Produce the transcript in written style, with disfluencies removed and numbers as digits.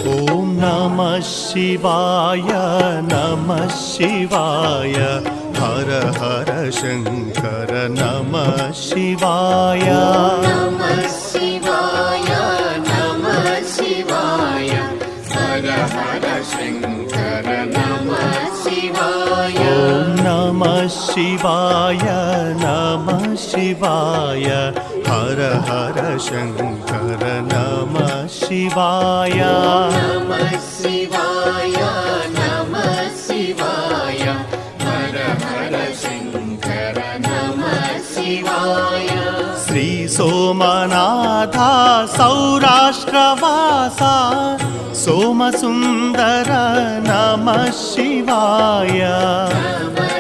ॐ नमः शिवाय नमः शिवाय हर हर शंकर नमः शिवाय नमः शिवाय नमः शिवाय हर हर शंकर नमः शिवाय ॐ नमः शिवाय नमः शिवाय हर हर शंकर नमः शिवाय नमः शिवाय नमः शिवाय हर हर शंकर नमः शिवाय श्री सोमनाथ सौराष्ट्रवासा सोमसुंदर नमः शिवाय नमः